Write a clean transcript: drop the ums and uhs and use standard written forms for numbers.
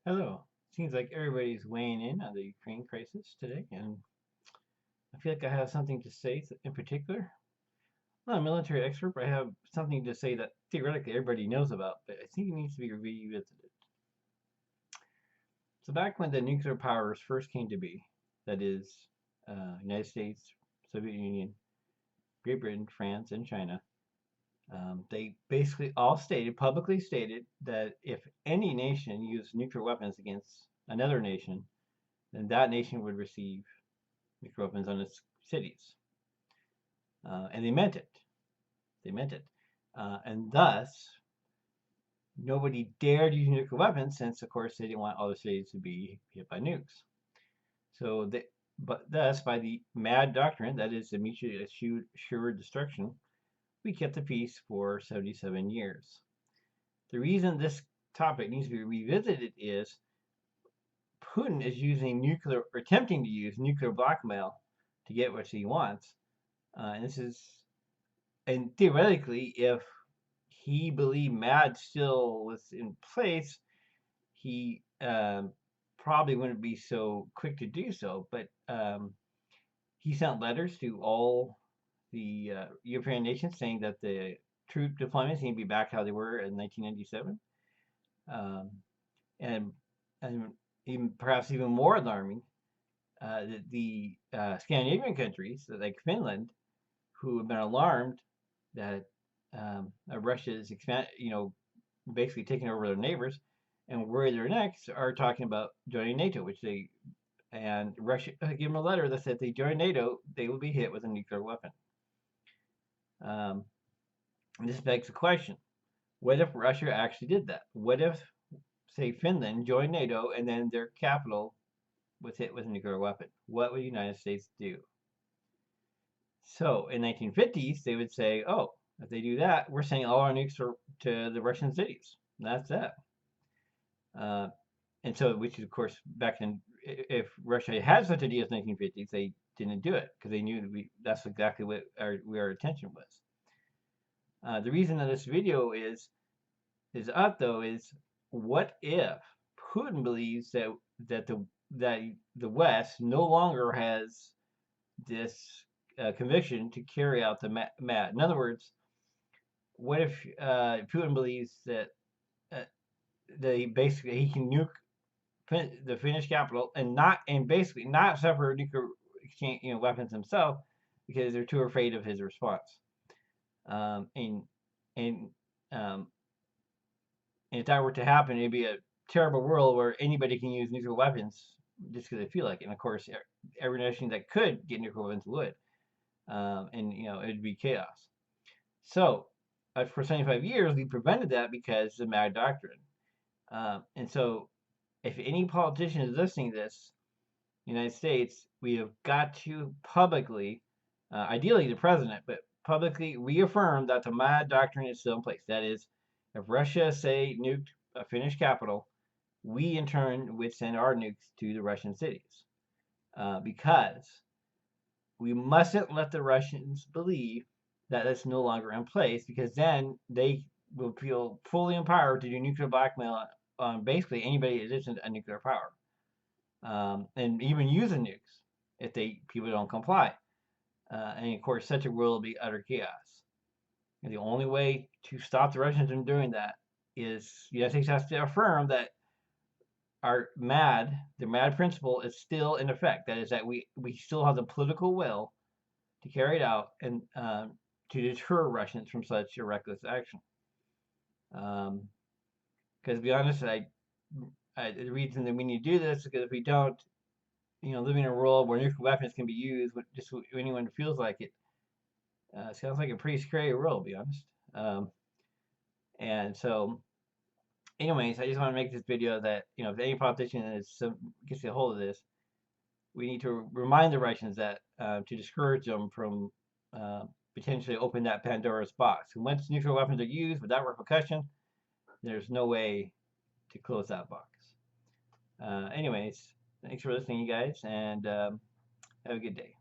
Hello. Seems like everybody's weighing in on the Ukraine crisis today, and I feel like I have something to say in particular. I'm not a military expert, but I have something to say that theoretically everybody knows about, but I think it needs to be revisited. So back when the nuclear powers first came to be, that is, United States, Soviet Union, Great Britain, France, and China, they basically all publicly stated, that if any nation used nuclear weapons against another nation, then that nation would receive nuclear weapons on its cities. And they meant it. They meant it. And thus, nobody dared use nuclear weapons since, of course, they didn't want all the cities to be hit by nukes. So, but thus, by the M.A.D doctrine, that is the mutually assured destruction, we kept the peace for 77 years. The reason this topic needs to be revisited is Putin is using nuclear, or attempting to use nuclear blackmail to get what he wants. And theoretically, if he believed M.A.D still was in place, he probably wouldn't be so quick to do so. But he sent letters to all the European nations saying that the troop deployments need to be back how they were in 1997. Um, and and even, perhaps even more alarming, the Scandinavian countries, like Finland, who have been alarmed that Russia is basically taking over their neighbors, and worried their necks, are talking about joining NATO, and Russia gave them a letter that said if they join NATO, they will be hit with a nuclear weapon. Um, and this begs the question: what if Russia actually did that? What if, say, Finland joined NATO and then their capital was hit with a nuclear weapon? What would the United States do? So in 1950s, they would say, "Oh, if they do that, we're sending all our nukes to the Russian cities." And that's that. Uh, and so, which is of course back in, if Russia had such a deal as 1950s, they didn't do it because they knew that's exactly what our attention was. The reason that this video is up though is, what if Putin believes that the West no longer has this conviction to carry out the MAD? In other words, what if Putin believes that uh, they basically he can nuke the Finnish capital and basically not suffer nuclear exchange, weapons himself, because they're too afraid of his response. Um, and and um, and if that were to happen, it'd be a terrible world where anybody can use nuclear weapons just because they feel like it. And of course, every nation that could get nuclear weapons would, and it'd be chaos. So, for 75 years, we prevented that because of the M.A.D doctrine. And so, if any politician is listening to this, United States, we have got to publicly, ideally the president, but publicly reaffirm that the M.A.D doctrine is still in place. That is, if Russia, say, nuked a Finnish capital, we in turn would send our nukes to the Russian cities, because we mustn't let the Russians believe that it's no longer in place, because then they will feel fully empowered to do nuclear blackmail on basically anybody that isn't a nuclear power, and even use the nukes if people don't comply. And of course, such a world will be utter chaos. And the only way to stop the Russians from doing that is the United States has to affirm that the M.A.D principle is still in effect. That is, that we still have the political will to carry it out, and to deter Russians from such a reckless action. Because to be honest, the reason that we need to do this is because if we don't, living in a world where nuclear weapons can be used with just anyone who feels like it, sounds like a pretty scary world, to be honest. And so, anyways, I just want to make this video that, if any politician gets a hold of this, we need to remind the Russians that, to discourage them from potentially open that Pandora's box. And once nuclear weapons are used without repercussion, there's no way to close that box. Anyways, thanks for listening, you guys, and have a good day.